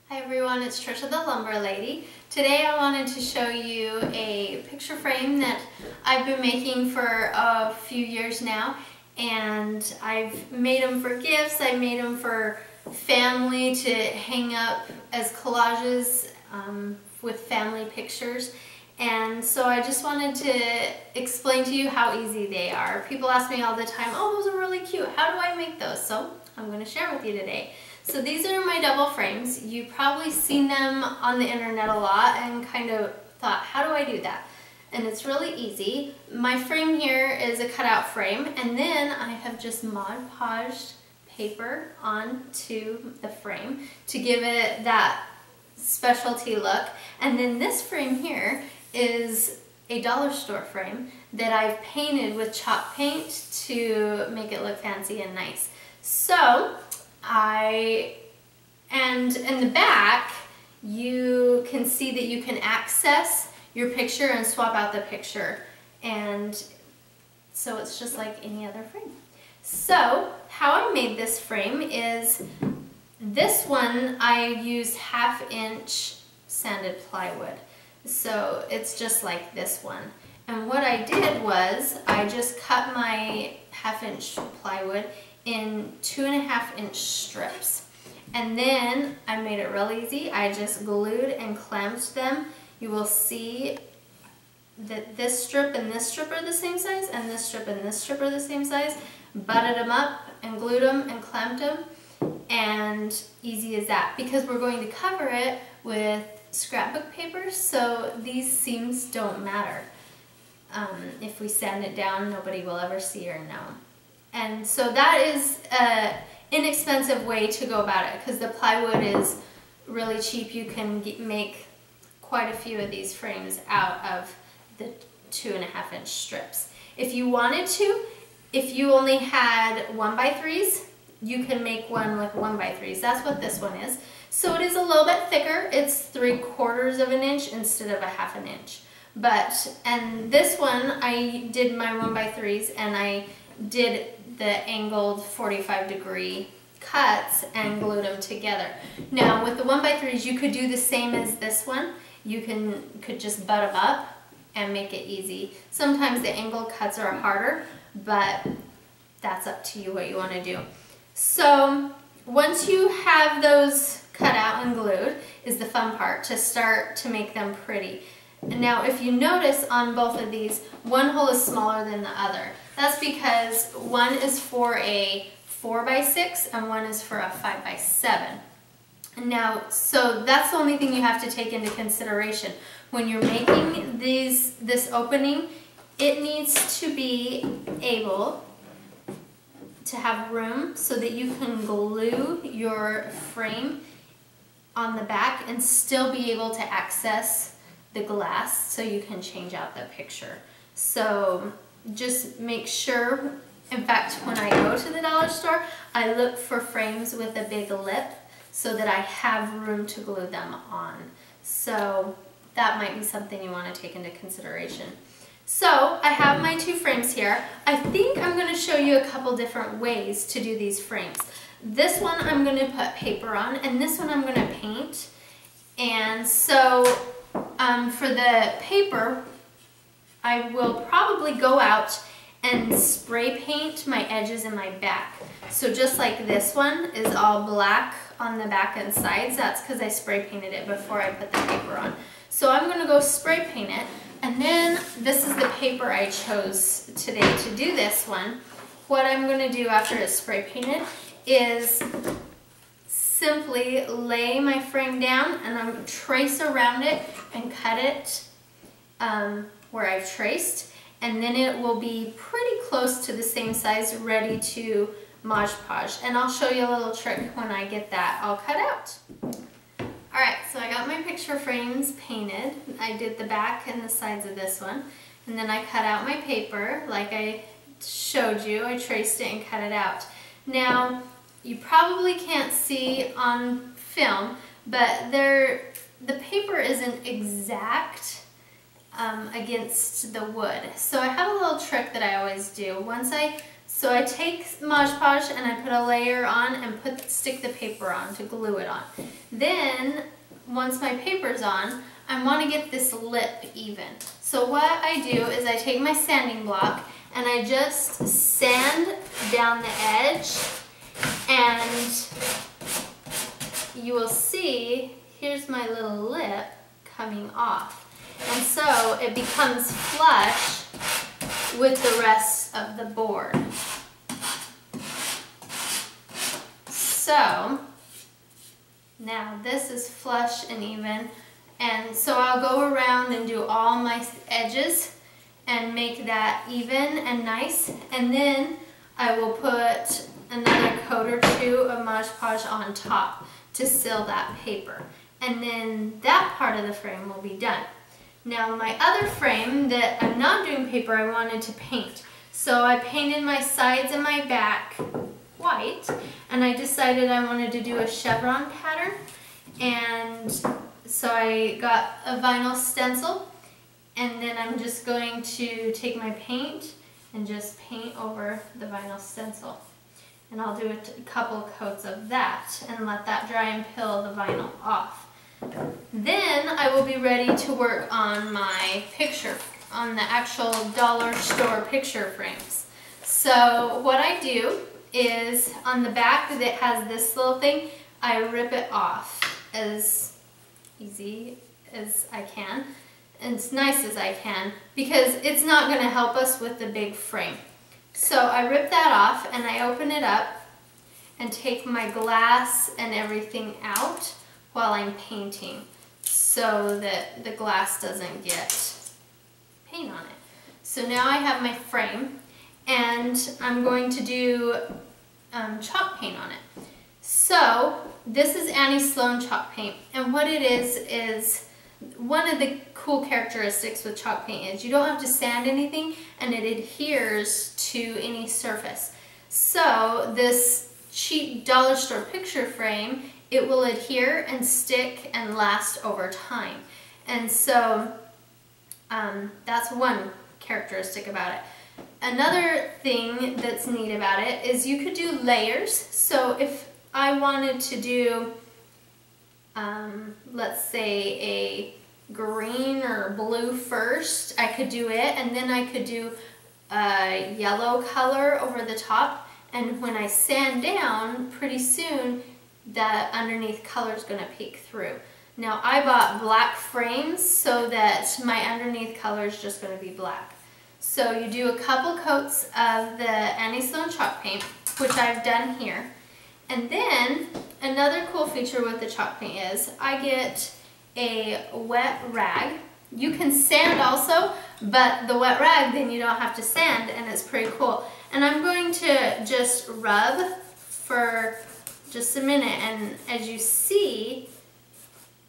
Hi everyone, it's Trisha the Lumber Lady. Today I wanted to show you a picture frame that I've been making for a few years now, and I've made them for gifts, I made them for family to hang up as collages with family pictures. And so I just wanted to explain to you how easy they are. People ask me all the time, oh, those are really cute, how do I make those? So I'm going to share with you today. So these are my double frames. You've probably seen them on the internet a lot and kind of thought, how do I do that? And it's really easy. My frame here is a cutout frame, and then I have just Mod Podged paper onto the frame to give it that specialty look. And then this frame here is a dollar store frame that I've painted with chalk paint to make it look fancy and nice. So and in the back, you can see that you can access your picture and swap out the picture. And so it's just like any other frame. So how I made this frame is, this one I used 1/2 inch sanded plywood. So it's just like this one. And what I did was I just cut my 1/2 inch plywood in 2.5 inch strips. And then I made it real easy. I just glued and clamped them. You will see that this strip and this strip are the same size, and this strip and this strip are the same size. Butted them up and glued them and clamped them, and easy as that, because we're going to cover it with scrapbook paper, so these seams don't matter. If we sand it down, nobody will ever see or know. And so that is an inexpensive way to go about it, because the plywood is really cheap. You can make quite a few of these frames out of the 2.5 inch strips. If you wanted to, if you only had 1x3s, you can make one with 1x3s. That's what this one is. So it is a little bit thicker. It's 3/4 of an inch instead of 1/2 inch. And this one, I did my 1x3s, and I did the angled 45-degree cuts and glued them together. Now with the 1x3s, you could do the same as this one. You could just butt them up and make it easy. Sometimes the angled cuts are harder, but that's up to you what you want to do. So once you have those cut out and glued is the fun part, to start to make them pretty. Now if you notice on both of these, one hole is smaller than the other. That's because one is for a 4x6 and one is for a 5x7. Now, so that's the only thing you have to take into consideration. When you're making this opening, it needs to be able to have room so that you can glue your frame on the back and still be able to access the glass so you can change out the picture. So just make sure, in fact, when I go to the dollar store, I look for frames with a big lip so that I have room to glue them on. So that might be something you want to take into consideration. So I have my two frames here. I think I'm going to show you a couple different ways to do these frames. This one I'm going to put paper on, and this one I'm going to paint. And so for the paper, I will probably go out and spray paint my edges and my back. So just like this one is all black on the back and sides, that's because I spray painted it before I put the paper on. So I'm going to go spray paint it, and then this is the paper I chose today to do this one. What I'm going to do after it's spray painted is simply lay my frame down, and I'm going to trace around it and cut it where I've traced, and then it will be pretty close to the same size, ready to Mod Podge. And I'll show you a little trick when I get that all cut out. Alright, so I got my picture frames painted. I did the back and the sides of this one, and then I cut out my paper like I showed you. I traced it and cut it out. Now, you probably can't see on film, but the paper isn't exact against the wood. So I have a little trick that I always do. Once I So I take Mod Podge and I put a layer on and stick the paper on to glue it on. Then, once my paper's on, I want to get this lip even. So what I do is I take my sanding block and I just sand down the edge, and you will see, here's my little lip coming off. And so it becomes flush with the rest of the board. So now this is flush and even, and so I'll go around and do all my edges and make that even and nice, and then I will put another coat or two of Mod Podge on top to seal that paper, and then that part of the frame will be done. Now my other frame that I'm not doing paper, I wanted to paint. So I painted my sides and my back white, and I decided I wanted to do a chevron pattern, and so I got a vinyl stencil, and then I'm just going to take my paint and just paint over the vinyl stencil. And I'll do a couple coats of that and let that dry and peel the vinyl off. Then I will be ready to work on my picture, on the actual dollar store picture frames. So what I do is on the back that has this little thing, I rip it off as easy as I can and as nice as I can, because it's not going to help us with the big frame. So I rip that off and I open it up and take my glass and everything out while I'm painting so that the glass doesn't get paint on it. So now I have my frame and I'm going to do chalk paint on it. So this is Annie Sloan chalk paint, and what it is one of the cool characteristics with chalk paint is you don't have to sand anything and it adheres to any surface. So this cheap dollar store picture frame, it will adhere and stick and last over time. And so that's one characteristic about it. Another thing that's neat about it is you could do layers. So if I wanted to do, let's say a green or blue first, I could do it, and then I could do a yellow color over the top, and when I sand down, pretty soon that underneath color is going to peek through. Now I bought black frames so that my underneath color is just going to be black. So you do a couple coats of the Annie Sloan chalk paint, which I've done here. And then another cool feature with the chalk paint is I get a wet rag. You can sand also, but the wet rag, then you don't have to sand, and it's pretty cool. And I'm going to just rub for just a minute, and as you see,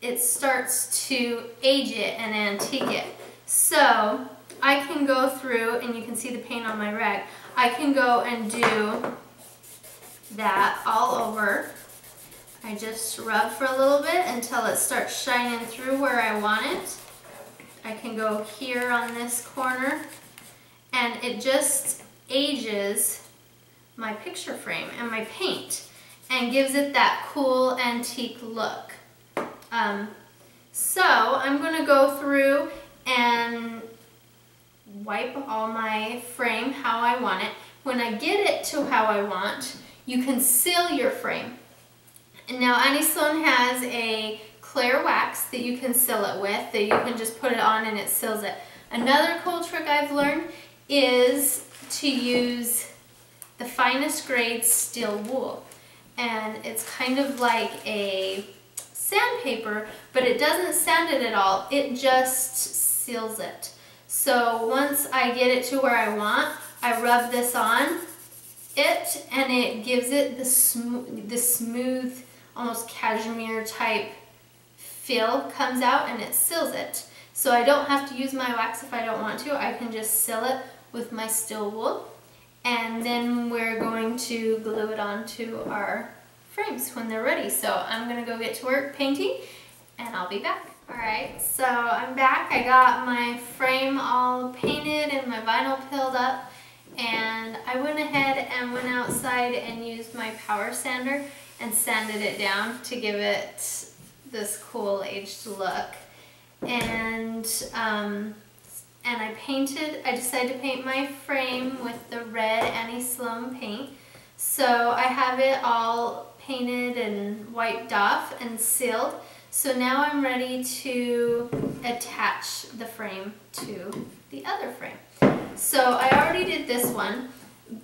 it starts to age it and antique it. So I can go through, and you can see the paint on my rag, I can go and do that all over. I just rub for a little bit until it starts shining through where I want it. I can go here on this corner, and it just ages my picture frame and my paint and gives it that cool antique look. So I'm going to go through and wipe all my frame how I want it. When I get it to how I want, you can seal your frame. And now Annie Sloan has a clear wax that you can seal it with, that you can just put it on and it seals it. Another cool trick I've learned is to use the finest grade steel wool. And it's kind of like a sandpaper, but it doesn't sand it at all, it just seals it. So once I get it to where I want, I rub this on it, and it gives it the smooth, almost cashmere type feel comes out, and it seals it. So I don't have to use my wax if I don't want to. I can just seal it with my steel wool, and then we're going to glue it onto our frames when they're ready. So I'm going to go get to work painting, and I'll be back. Alright, so I'm back. I got my frame all painted and my vinyl peeled up, and I went ahead and went outside and used my power sander and sanded it down to give it this cool aged look. And I decided to paint my frame with the red Annie Sloan paint. So I have it all painted and wiped off and sealed. So now I'm ready to attach the frame to the other frame. So I already did this one,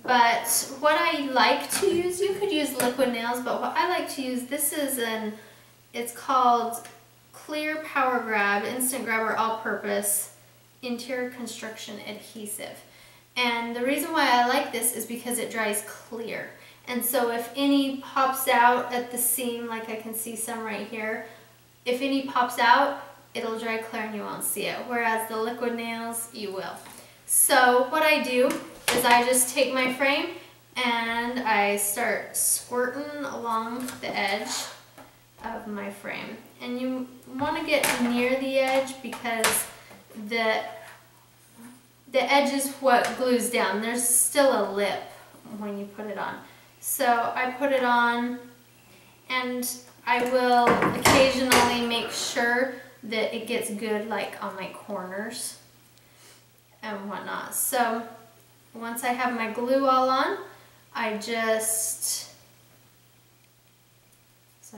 but what I like to use, you could use liquid nails, but what I like to use, it's called Clear Power Grab, Instant Grabber All-Purpose Interior Construction Adhesive. And the reason why I like this is because it dries clear. And so if any pops out at the seam, like I can see some right here, if any pops out, it'll dry clear and you won't see it. Whereas the liquid nails, you will. So what I do is I just take my frame and I start squirting along the edge of my frame. And you want to get near the edge because the edge is what glues down. There's still a lip when you put it on. So I put it on, and I will occasionally make sure that it gets good like on my corners and whatnot. So once I have my glue all on, I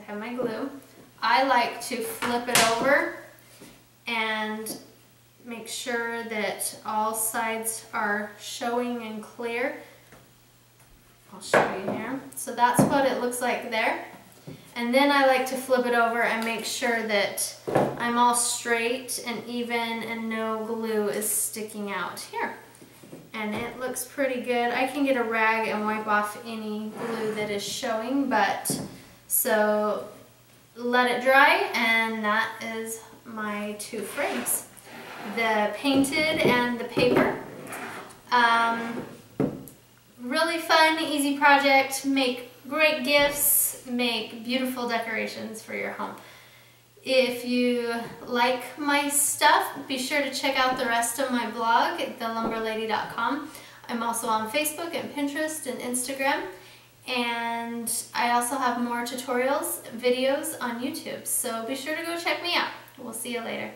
have my glue. I like to flip it over and make sure that all sides are showing and clear. I'll show you here. So that's what it looks like there. And then I like to flip it over and make sure that I'm all straight and even and no glue is sticking out here. And it looks pretty good. I can get a rag and wipe off any glue that is showing, but so let it dry, and that is my two frames. The painted and the paper. Really fun, easy project. Make great gifts, make beautiful decorations for your home. If you like my stuff, be sure to check out the rest of my blog at thelumberlady.com. I'm also on Facebook and Pinterest and Instagram. And I also have more tutorials, videos on YouTube. So be sure to go check me out. We'll see you later.